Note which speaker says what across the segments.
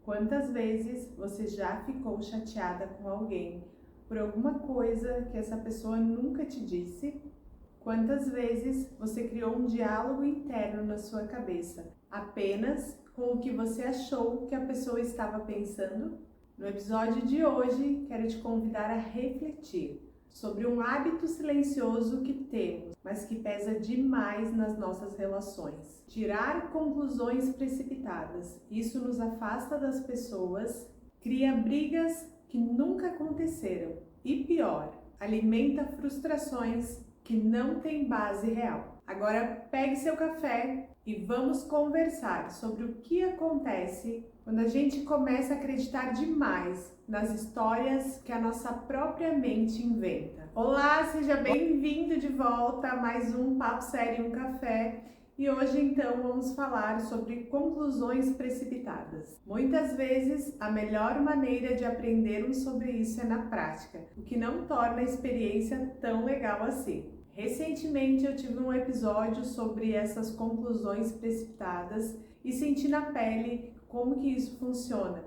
Speaker 1: Quantas vezes você já ficou chateada com alguém por alguma coisa que essa pessoa nunca te disse? Quantas vezes você criou um diálogo interno na sua cabeça, apenas com o que você achou que a pessoa estava pensando? No episódio de hoje, quero te convidar a refletir sobre um hábito silencioso que temos, mas que pesa demais nas nossas relações. Tirar conclusões precipitadas. Isso nos afasta das pessoas, cria brigas que nunca aconteceram e, pior, alimenta frustrações que não têm base real. Agora pegue seu café e vamos conversar sobre o que acontece quando a gente começa a acreditar demais nas histórias que a nossa própria mente inventa. Olá, seja bem-vindo de volta a mais um Papo Sério e um Café. E hoje então vamos falar sobre conclusões precipitadas. Muitas vezes a melhor maneira de aprendermos sobre isso é na prática, o que não torna a experiência tão legal assim. Recentemente eu tive um episódio sobre essas conclusões precipitadas e senti na pele como que isso funciona.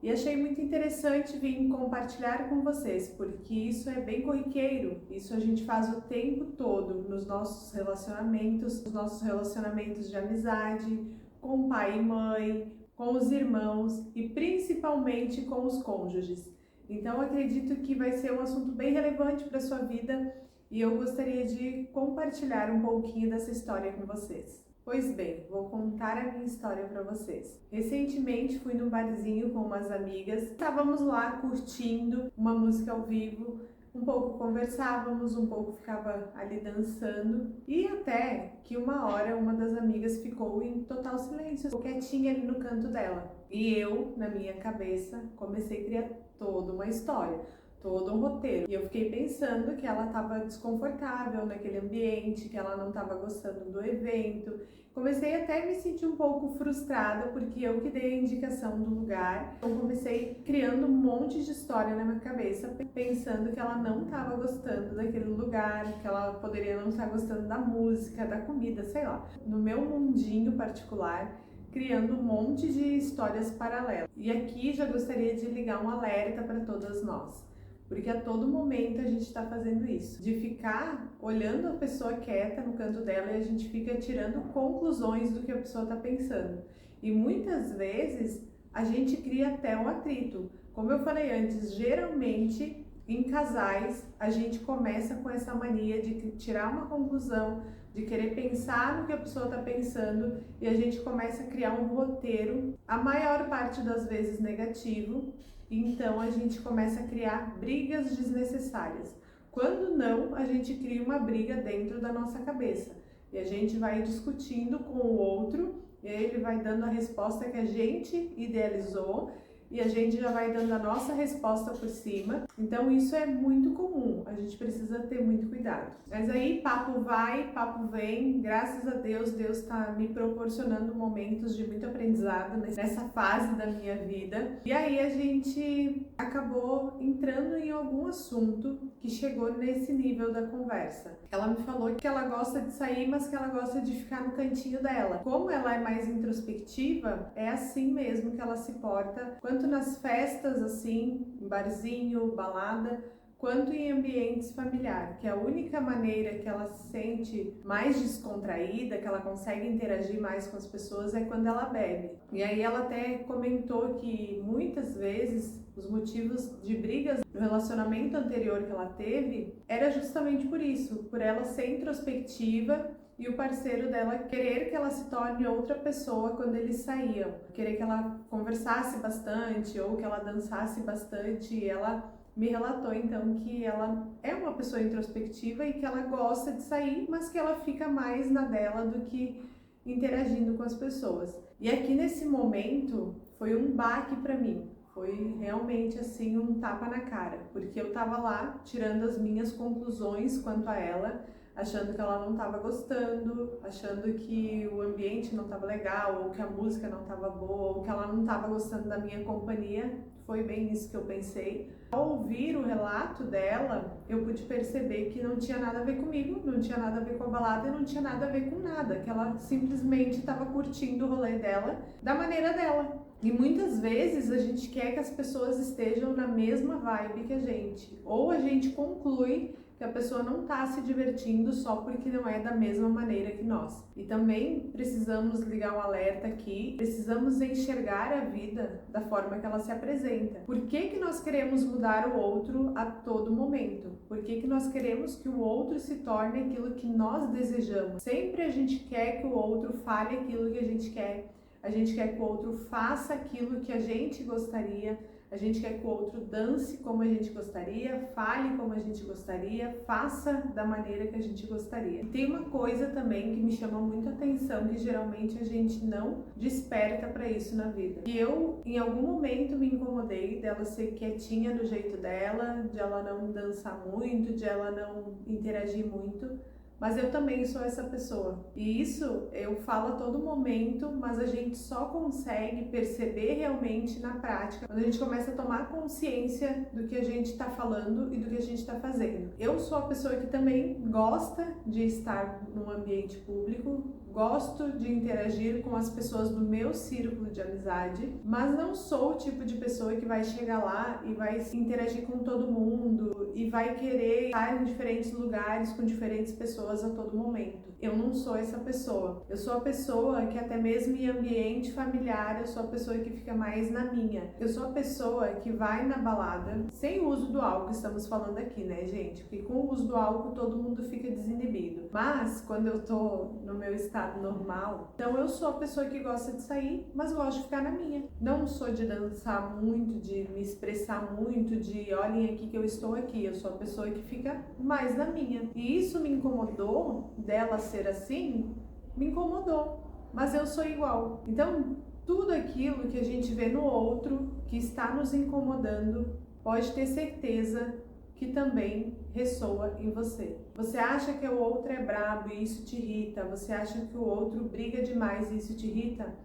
Speaker 1: E achei muito interessante vir compartilhar com vocês, porque isso é bem corriqueiro, isso a gente faz o tempo todo nos nossos relacionamentos de amizade, com pai e mãe, com os irmãos e principalmente com os cônjuges. Então acredito que vai ser um assunto bem relevante para a sua vida e eu gostaria de compartilhar um pouquinho dessa história com vocês. Pois bem, vou contar a minha história para vocês. Recentemente fui num barzinho com umas amigas, estávamos lá curtindo uma música ao vivo, um pouco conversávamos, um pouco ficava ali dançando e até que uma hora uma das amigas ficou em total silêncio, quietinha ali no canto dela. E eu, na minha cabeça, comecei a criar toda uma história, todo um roteiro. E eu fiquei pensando que ela estava desconfortável naquele ambiente, que ela não estava gostando do evento. Comecei até a me sentir um pouco frustrada, porque eu que dei a indicação do lugar. Então comecei criando um monte de história na minha cabeça, pensando que ela não estava gostando daquele lugar, que ela poderia não estar gostando da música, da comida, sei lá. No meu mundinho particular, criando um monte de histórias paralelas. E aqui já gostaria de ligar um alerta para todas nós. Porque a todo momento a gente está fazendo isso, de ficar olhando a pessoa quieta no canto dela e a gente fica tirando conclusões do que a pessoa está pensando. E muitas vezes a gente cria até um atrito. Como eu falei antes, geralmente em casais a gente começa com essa mania de tirar uma conclusão, de querer pensar no que a pessoa está pensando e a gente começa a criar um roteiro, a maior parte das vezes negativo. Então a gente começa a criar brigas desnecessárias. Quando não, a gente cria uma briga dentro da nossa cabeça. E a gente vai discutindo com o outro, e aí ele vai dando a resposta que a gente idealizou, e a gente já vai dando a nossa resposta por cima. Então isso é muito comum, a gente precisa ter muito cuidado. Mas aí papo vai, papo vem, graças a Deus, Deus está me proporcionando momentos de muito aprendizado nessa fase da minha vida. E aí a gente acabou entrando em algum assunto que chegou nesse nível da conversa. Ela me falou que ela gosta de sair, mas que ela gosta de ficar no cantinho dela. Como ela é mais introspectiva, é assim mesmo que ela se porta, tanto nas festas, assim, em barzinho, balada, quanto em ambientes familiares, que a única maneira que ela se sente mais descontraída, que ela consegue interagir mais com as pessoas é quando ela bebe. E aí ela até comentou que muitas vezes os motivos de brigas no relacionamento anterior que ela teve era justamente por isso, por ela ser introspectiva e o parceiro dela querer que ela se torne outra pessoa quando eles saíam, querer que ela conversasse bastante ou que ela dançasse bastante. E ela me relatou então que ela é uma pessoa introspectiva e que ela gosta de sair, mas que ela fica mais na dela do que interagindo com as pessoas. E aqui nesse momento foi um baque para mim. Foi realmente assim um tapa na cara, porque eu tava lá tirando as minhas conclusões quanto a ela, achando que ela não estava gostando, achando que o ambiente não estava legal, ou que a música não estava boa, ou que ela não estava gostando da minha companhia. Foi bem isso que eu pensei. Ao ouvir o relato dela, eu pude perceber que não tinha nada a ver comigo, não tinha nada a ver com a balada e não tinha nada a ver com nada, que ela simplesmente estava curtindo o rolê dela da maneira dela. E muitas vezes a gente quer que as pessoas estejam na mesma vibe que a gente, ou a gente conclui que a pessoa não está se divertindo só porque não é da mesma maneira que nós. E também precisamos ligar um alerta aqui, precisamos enxergar a vida da forma que ela se apresenta. Por que nós queremos mudar o outro a todo momento? Por que nós queremos que o outro se torne aquilo que nós desejamos? Sempre a gente quer que o outro fale aquilo que a gente quer que o outro faça aquilo que a gente gostaria, a gente quer que o outro dance como a gente gostaria, fale como a gente gostaria, faça da maneira que a gente gostaria. E tem uma coisa também que me chama muita atenção, que geralmente a gente não desperta para isso na vida. E eu, em algum momento, me incomodei dela ser quietinha do jeito dela, de ela não dançar muito, de ela não interagir muito. Mas eu também sou essa pessoa. E isso eu falo a todo momento, mas a gente só consegue perceber realmente na prática quando a gente começa a tomar consciência do que a gente está falando e do que a gente está fazendo. Eu sou a pessoa que também gosta de estar num ambiente público, gosto de interagir com as pessoas do meu círculo de amizade, mas não sou o tipo de pessoa que vai chegar lá e vai interagir com todo mundo e vai querer estar em diferentes lugares com diferentes pessoas a todo momento. Eu não sou essa pessoa. Eu sou a pessoa que até mesmo em ambiente familiar, eu sou a pessoa que fica mais na minha. Eu sou a pessoa que vai na balada sem o uso do álcool, estamos falando aqui, né, gente? Porque com o uso do álcool todo mundo fica desinibido. Mas quando eu tô no meu estado normal, então eu sou a pessoa que gosta de sair, mas gosto de ficar na minha. Não sou de dançar muito, de me expressar muito, de olhem aqui que eu estou aqui. Eu sou a pessoa que fica mais na minha. E isso me incomodou, dela ser assim, me incomodou. Mas eu sou igual. Então, tudo aquilo que a gente vê no outro, que está nos incomodando, pode ter certeza que também ressoa em você. Você acha que o outro é brabo e isso te irrita? Você acha que o outro briga demais e isso te irrita?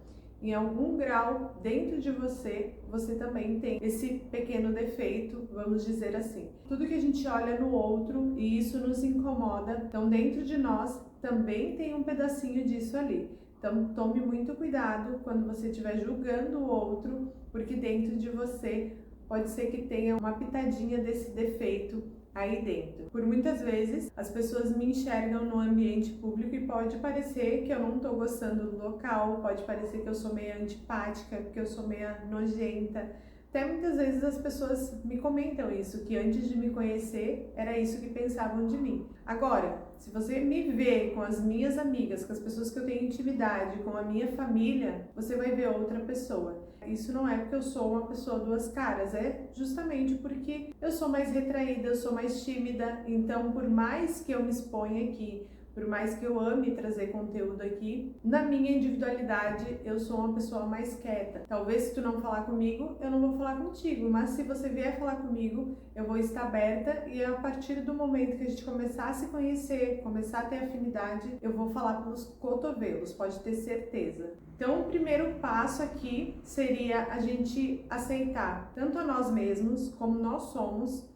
Speaker 1: Em algum grau dentro de você, você também tem esse pequeno defeito, vamos dizer assim. Tudo que a gente olha no outro e isso nos incomoda, então dentro de nós também tem um pedacinho disso ali. Então tome muito cuidado quando você estiver julgando o outro, porque dentro de você pode ser que tenha uma pitadinha desse defeito aí dentro. Por muitas vezes as pessoas me enxergam no ambiente público e pode parecer que eu não tô gostando do local, pode parecer que eu sou meio antipática, que eu sou meio nojenta. Até muitas vezes as pessoas me comentam isso, que antes de me conhecer era isso que pensavam de mim. Agora, se você me vê com as minhas amigas, com as pessoas que eu tenho intimidade, com a minha família, você vai ver outra pessoa. Isso não é porque eu sou uma pessoa duas caras, é justamente porque eu sou mais retraída, eu sou mais tímida, então por mais que eu me exponha aqui, por mais que eu ame trazer conteúdo aqui, na minha individualidade eu sou uma pessoa mais quieta. Talvez se tu não falar comigo, eu não vou falar contigo, mas se você vier falar comigo, eu vou estar aberta e a partir do momento que a gente começar a se conhecer, começar a ter afinidade, eu vou falar pelos cotovelos, pode ter certeza. Então o primeiro passo aqui seria a gente aceitar tanto a nós mesmos como nós somos.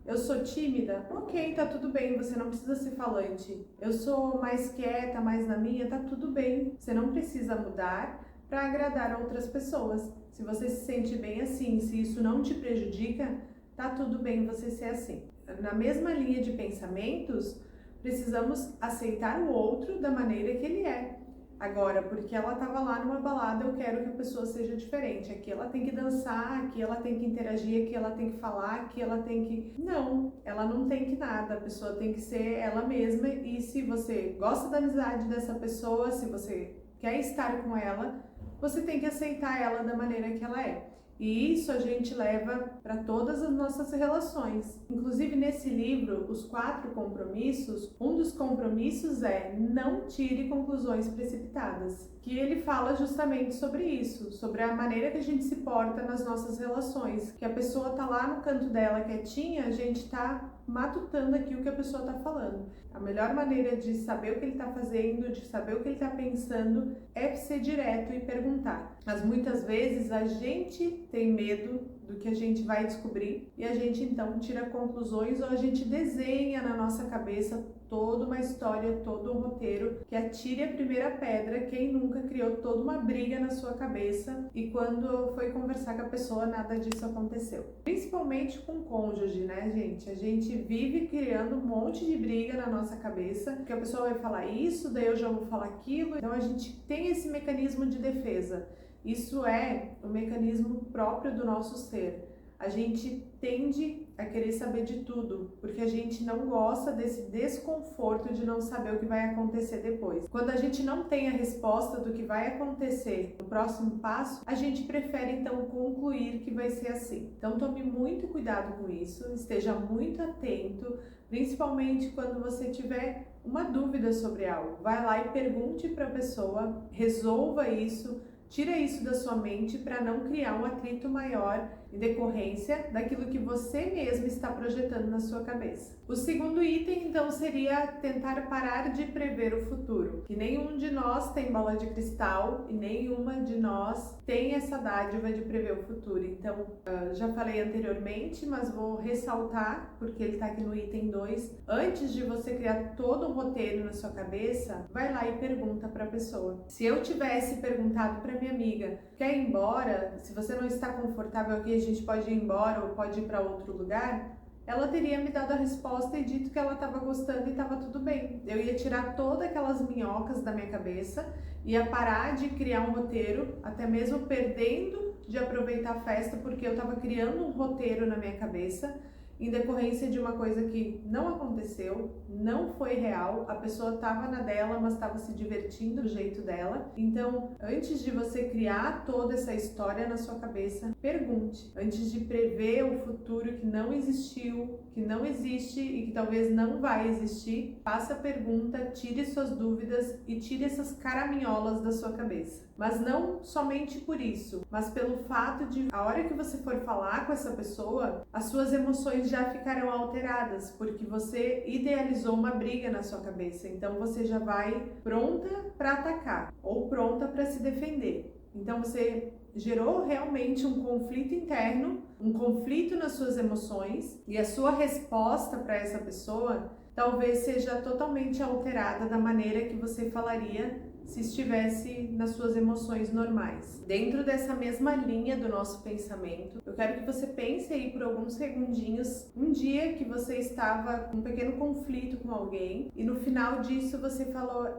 Speaker 1: Eu sou tímida? Ok, tá tudo bem, você não precisa ser falante. Eu sou mais quieta, mais na minha? Tá tudo bem. Você não precisa mudar para agradar outras pessoas. Se você se sente bem assim, se isso não te prejudica, tá tudo bem você ser assim. Na mesma linha de pensamentos, precisamos aceitar o outro da maneira que ele é. Agora, porque ela estava lá numa balada, eu quero que a pessoa seja diferente. Aqui ela tem que dançar, aqui ela tem que interagir, aqui ela tem que falar, aqui ela tem que... Não, ela não tem que nada. A pessoa tem que ser ela mesma. E se você gosta da amizade dessa pessoa, se você quer estar com ela, você tem que aceitar ela da maneira que ela é. E isso a gente leva para todas as nossas relações. Inclusive nesse livro, Os 4 Compromissos, um dos compromissos é não tire conclusões precipitadas. que ele fala justamente sobre isso, sobre a maneira que a gente se porta nas nossas relações, que a pessoa tá lá no canto dela quietinha, a gente tá matutando aqui o que a pessoa tá falando. A melhor maneira de saber o que ele tá fazendo, de saber o que ele tá pensando, é ser direto e perguntar. Mas muitas vezes a gente tem medo do que a gente vai descobrir e a gente então tira conclusões ou a gente desenha na nossa cabeça toda uma história, todo um roteiro que atire a primeira pedra. Quem nunca criou toda uma briga na sua cabeça e quando foi conversar com a pessoa nada disso aconteceu. Principalmente com o cônjuge, né, gente? A gente vive criando um monte de briga na nossa cabeça, que a pessoa vai falar isso, daí eu já vou falar aquilo. Então a gente tem esse mecanismo de defesa. Isso é o mecanismo próprio do nosso ser. A gente tende a querer saber de tudo, porque a gente não gosta desse desconforto de não saber o que vai acontecer depois. Quando a gente não tem a resposta do que vai acontecer no próximo passo, a gente prefere então concluir que vai ser assim. Então tome muito cuidado com isso, esteja muito atento, principalmente quando você tiver uma dúvida sobre algo. Vai lá e pergunte para a pessoa, resolva isso, tira isso da sua mente para não criar um atrito maior em decorrência daquilo que você mesmo está projetando na sua cabeça. O segundo item, então, seria tentar parar de prever o futuro. Que nenhum de nós tem bola de cristal e nenhuma de nós tem essa dádiva de prever o futuro. Então, já falei anteriormente, mas vou ressaltar, porque ele está aqui no item 2. Antes de você criar todo um roteiro na sua cabeça, vai lá e pergunta para a pessoa. Se eu tivesse perguntado para minha amiga, quer ir embora? Se você não está confortável aqui, a gente pode ir embora ou pode ir para outro lugar? Ela teria me dado a resposta e dito que ela estava gostando e estava tudo bem. Eu ia tirar todas aquelas minhocas da minha cabeça, ia parar de criar um roteiro, até mesmo perdendo de aproveitar a festa, porque eu estava criando um roteiro na minha cabeça, em decorrência de uma coisa que não aconteceu, não foi real, a pessoa estava na dela, mas estava se divertindo do jeito dela. Então, antes de você criar toda essa história na sua cabeça, pergunte. Antes de prever o futuro que não existiu, que não existe e que talvez não vai existir, faça a pergunta, tire suas dúvidas e tire essas caraminholas da sua cabeça. Mas não somente por isso, mas pelo fato de, a hora que você for falar com essa pessoa, as suas emoções já ficarão alteradas, porque você idealizou uma briga na sua cabeça. Então você já vai pronta para atacar ou pronta para se defender. Então você gerou realmente um conflito interno, um conflito nas suas emoções, e a sua resposta para essa pessoa talvez seja totalmente alterada da maneira que você falaria se estivesse nas suas emoções normais. Dentro dessa mesma linha do nosso pensamento, eu quero que você pense aí por alguns segundinhos um dia que você estava com um pequeno conflito com alguém e no final disso você falou,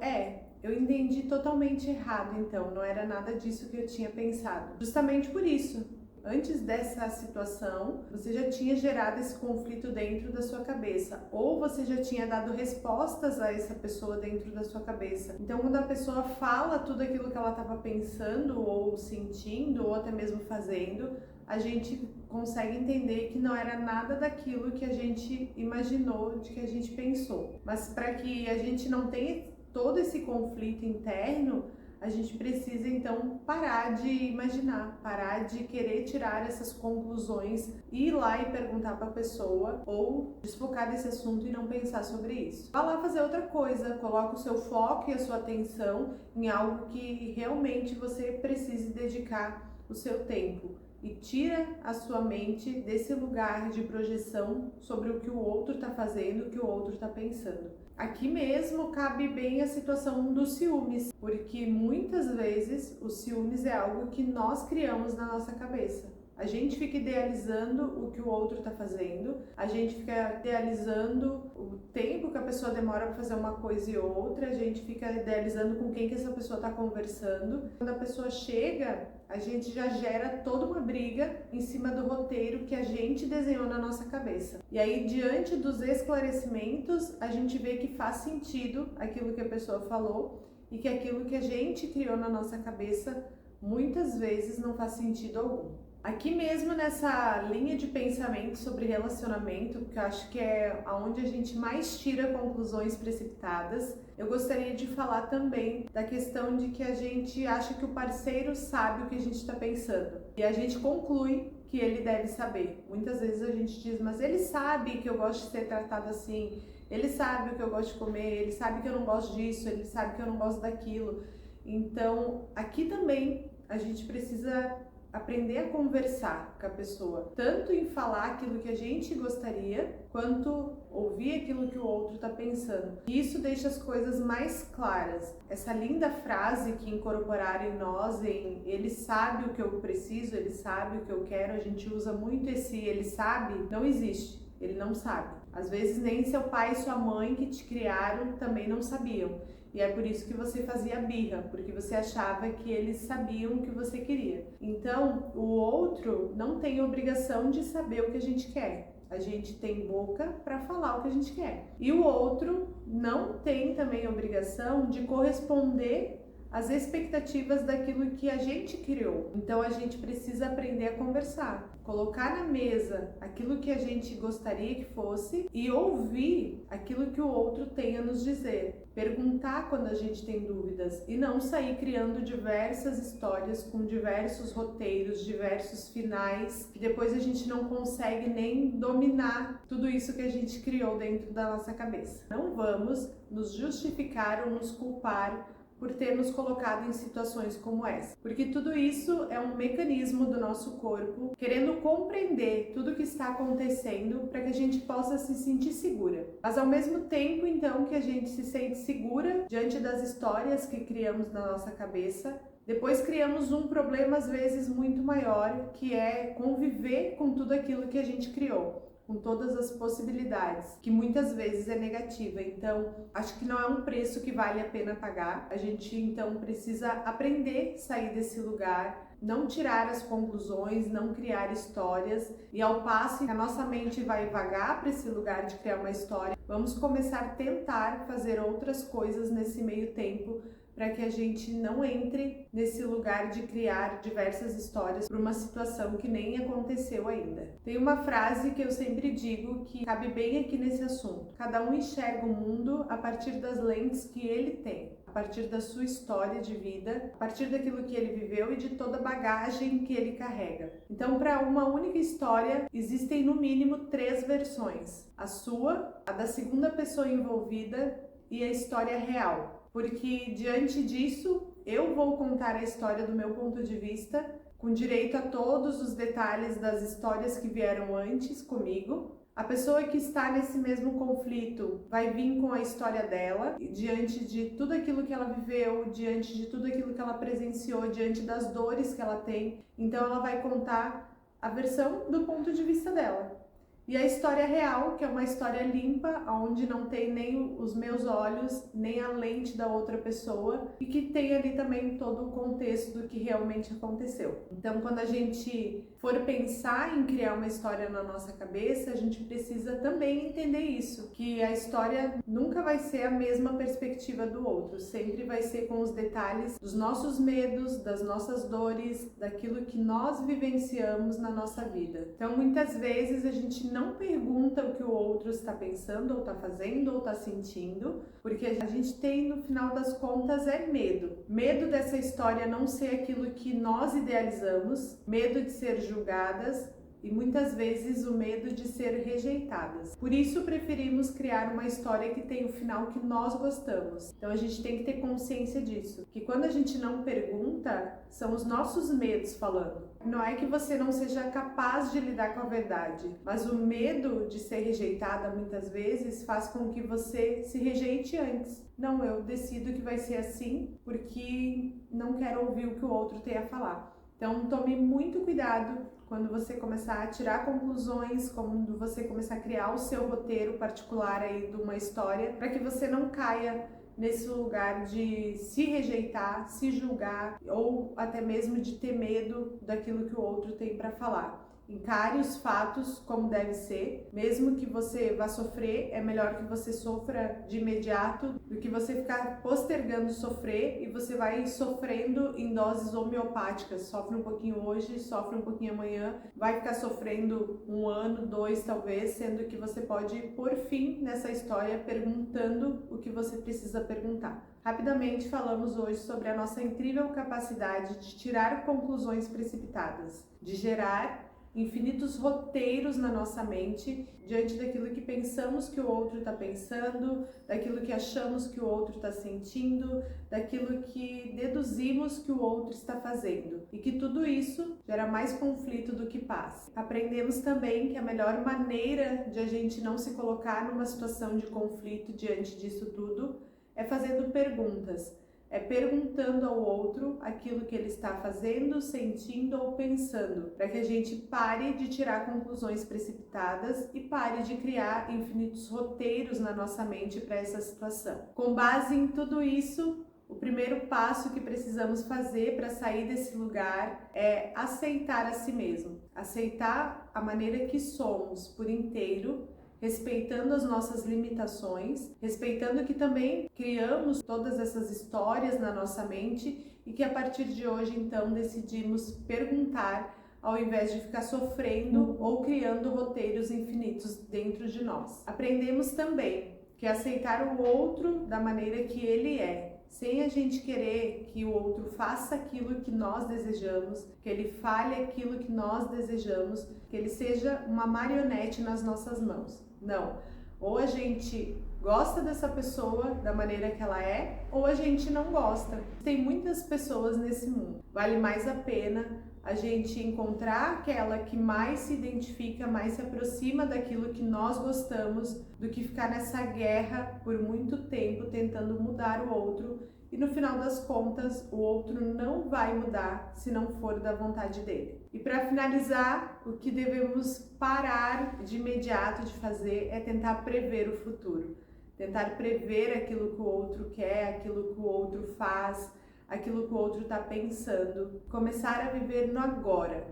Speaker 1: eu entendi totalmente errado, então não era nada disso que eu tinha pensado. Justamente por isso. Antes dessa situação, você já tinha gerado esse conflito dentro da sua cabeça, ou você já tinha dado respostas a essa pessoa dentro da sua cabeça. Então, quando a pessoa fala tudo aquilo que ela estava pensando, ou sentindo, ou até mesmo fazendo, a gente consegue entender que não era nada daquilo que a gente imaginou, de que a gente pensou. Mas para que a gente não tenha todo esse conflito interno, a gente precisa então parar de imaginar, parar de querer tirar essas conclusões, ir lá e perguntar para a pessoa ou desfocar desse assunto e não pensar sobre isso. Vá lá fazer outra coisa, coloca o seu foco e a sua atenção em algo que realmente você precise dedicar o seu tempo. E tira a sua mente desse lugar de projeção sobre o que o outro está fazendo, o que o outro está pensando. Aqui mesmo cabe bem a situação dos ciúmes, porque muitas vezes o ciúmes é algo que nós criamos na nossa cabeça. A gente fica idealizando o que o outro está fazendo, a gente fica idealizando o tempo que a pessoa demora para fazer uma coisa e outra, a gente fica idealizando com quem que essa pessoa está conversando. Quando a pessoa chega, a gente já gera toda uma briga em cima do roteiro que a gente desenhou na nossa cabeça. E aí, diante dos esclarecimentos, a gente vê que faz sentido aquilo que a pessoa falou e que aquilo que a gente criou na nossa cabeça muitas vezes não faz sentido algum. Aqui mesmo nessa linha de pensamento sobre relacionamento, que eu acho que é aonde a gente mais tira conclusões precipitadas, eu gostaria de falar também da questão de que a gente acha que o parceiro sabe o que a gente está pensando e a gente conclui que ele deve saber. Muitas vezes a gente diz, mas ele sabe que eu gosto de ser tratado assim, ele sabe o que eu gosto de comer, ele sabe que eu não gosto disso, ele sabe que eu não gosto daquilo. Então, aqui também a gente precisa aprender a conversar com a pessoa, tanto em falar aquilo que a gente gostaria, quanto ouvir aquilo que o outro está pensando. E isso deixa as coisas mais claras. Essa linda frase que incorporaram em nós, em ele sabe o que eu preciso, ele sabe o que eu quero, a gente usa muito esse ele sabe, não existe, ele não sabe. Às vezes nem seu pai e sua mãe que te criaram também não sabiam. E é por isso que você fazia birra, porque você achava que eles sabiam o que você queria. Então, o outro não tem obrigação de saber o que a gente quer. A gente tem boca para falar o que a gente quer. E o outro não tem também obrigação de corresponder às expectativas daquilo que a gente criou. Então, a gente precisa aprender a conversar. Colocar na mesa aquilo que a gente gostaria que fosse e ouvir aquilo que o outro tem a nos dizer. Perguntar quando a gente tem dúvidas e não sair criando diversas histórias com diversos roteiros, diversos finais, que depois a gente não consegue nem dominar tudo isso que a gente criou dentro da nossa cabeça. Não vamos nos justificar ou nos culpar por ter nos colocado em situações como essa. Porque tudo isso é um mecanismo do nosso corpo querendo compreender tudo o que está acontecendo para que a gente possa se sentir segura. Mas ao mesmo tempo, então, que a gente se sente segura diante das histórias que criamos na nossa cabeça, depois criamos um problema às vezes muito maior, que é conviver com tudo aquilo que a gente criou, com todas as possibilidades, que muitas vezes é negativa. Então, acho que não é um preço que vale a pena pagar. A gente, então, precisa aprender a sair desse lugar, não tirar as conclusões, não criar histórias, e ao passo que a nossa mente vai vagar para esse lugar de criar uma história, vamos começar a tentar fazer outras coisas nesse meio tempo, para que a gente não entre nesse lugar de criar diversas histórias para uma situação que nem aconteceu ainda. Tem uma frase que eu sempre digo que cabe bem aqui nesse assunto. Cada um enxerga o mundo a partir das lentes que ele tem, a partir da sua história de vida, a partir daquilo que ele viveu e de toda a bagagem que ele carrega. Então, para uma única história, existem no mínimo 3 versões: a sua, a da segunda pessoa envolvida e a história real. Porque diante disso, eu vou contar a história do meu ponto de vista, com direito a todos os detalhes das histórias que vieram antes comigo. A pessoa que está nesse mesmo conflito vai vir com a história dela, diante de tudo aquilo que ela viveu, diante de tudo aquilo que ela presenciou, diante das dores que ela tem. Então ela vai contar a versão do ponto de vista dela. E a história real, que é uma história limpa, onde não tem nem os meus olhos, nem a lente da outra pessoa, e que tem ali também todo o contexto do que realmente aconteceu. Então, quando a gente for pensar em criar uma história na nossa cabeça, a gente precisa também entender isso, que a história nunca vai ser a mesma perspectiva do outro, sempre vai ser com os detalhes dos nossos medos, das nossas dores, daquilo que nós vivenciamos na nossa vida. Então, muitas vezes a gente não pergunta o que o outro está pensando, ou está fazendo, ou está sentindo, porque a gente tem, no final das contas, é medo. Medo dessa história não ser aquilo que nós idealizamos, medo de ser julgadas e muitas vezes o medo de ser rejeitadas. Por isso preferimos criar uma história que tem o final que nós gostamos. Então a gente tem que ter consciência disso, que quando a gente não pergunta, são os nossos medos falando. Não é que você não seja capaz de lidar com a verdade, mas o medo de ser rejeitada muitas vezes faz com que você se rejeite antes. Não, eu decido que vai ser assim porque não quero ouvir o que o outro tem a falar. Então tome muito cuidado quando você começar a tirar conclusões, quando você começar a criar o seu roteiro particular aí de uma história, para que você não caia nesse lugar de se rejeitar, se julgar ou até mesmo de ter medo daquilo que o outro tem para falar. Encare os fatos como deve ser. Mesmo que você vá sofrer, é melhor que você sofra de imediato do que você ficar postergando sofrer e você vai sofrendo em doses homeopáticas. Sofre um pouquinho hoje, sofre um pouquinho amanhã, vai ficar sofrendo 1 ano, 2 talvez, sendo que você pode pôr fim nessa história perguntando o que você precisa perguntar. Rapidamente falamos hoje sobre a nossa incrível capacidade de tirar conclusões precipitadas, de gerar infinitos roteiros na nossa mente diante daquilo que pensamos que o outro está pensando, daquilo que achamos que o outro está sentindo, daquilo que deduzimos que o outro está fazendo, e que tudo isso gera mais conflito do que paz. Aprendemos também que a melhor maneira de a gente não se colocar numa situação de conflito diante disso tudo é fazendo perguntas. É perguntando ao outro aquilo que ele está fazendo, sentindo ou pensando, para que a gente pare de tirar conclusões precipitadas e pare de criar infinitos roteiros na nossa mente para essa situação. Com base em tudo isso, o primeiro passo que precisamos fazer para sair desse lugar é aceitar a si mesmo, aceitar a maneira que somos por inteiro, respeitando as nossas limitações, respeitando que também criamos todas essas histórias na nossa mente e que a partir de hoje, então, decidimos perguntar ao invés de ficar sofrendo ou criando roteiros infinitos dentro de nós. Aprendemos também que aceitar o outro da maneira que ele é, sem a gente querer que o outro faça aquilo que nós desejamos, que ele fale aquilo que nós desejamos, que ele seja uma marionete nas nossas mãos. Não. Ou a gente gosta dessa pessoa da maneira que ela é, ou a gente não gosta. Tem muitas pessoas nesse mundo. Vale mais a pena a gente encontrar aquela que mais se identifica, mais se aproxima daquilo que nós gostamos, do que ficar nessa guerra por muito tempo tentando mudar o outro e no final das contas o outro não vai mudar se não for da vontade dele. E para finalizar, o que devemos parar de imediato de fazer é tentar prever o futuro, tentar prever aquilo que o outro quer, aquilo que o outro faz, aquilo que o outro está pensando, começar a viver no agora,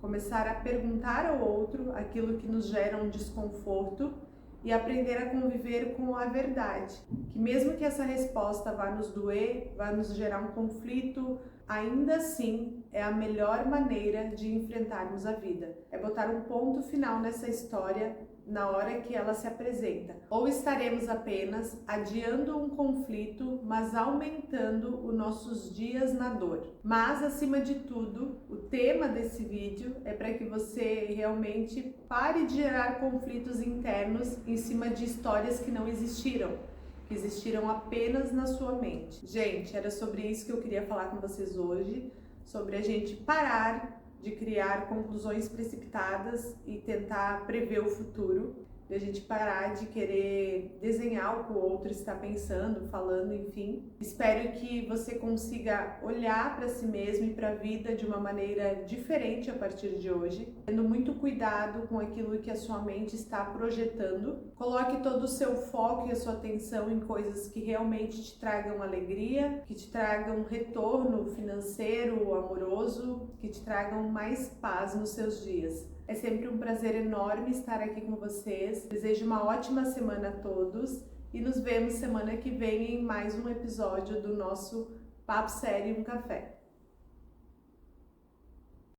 Speaker 1: começar a perguntar ao outro aquilo que nos gera um desconforto e aprender a conviver com a verdade, que mesmo que essa resposta vá nos doer, vá nos gerar um conflito, ainda assim é a melhor maneira de enfrentarmos a vida, é botar um ponto final nessa história na hora que ela se apresenta. Ou estaremos apenas adiando um conflito, mas aumentando os nossos dias na dor. Mas, acima de tudo, o tema desse vídeo é para que você realmente pare de gerar conflitos internos em cima de histórias que não existiram, que existiram apenas na sua mente. Gente, era sobre isso que eu queria falar com vocês hoje, sobre a gente parar de criar conclusões precipitadas e tentar prever o futuro, de a gente parar de querer desenhar o que o outro está pensando, falando, enfim. Espero que você consiga olhar para si mesmo e para a vida de uma maneira diferente a partir de hoje, tendo muito cuidado com aquilo que a sua mente está projetando. Coloque todo o seu foco e a sua atenção em coisas que realmente te tragam alegria, que te tragam retorno financeiro, amoroso, que te tragam mais paz nos seus dias. É sempre um prazer enorme estar aqui com vocês. Desejo uma ótima semana a todos e nos vemos semana que vem em mais um episódio do nosso Papo Sério e um Café.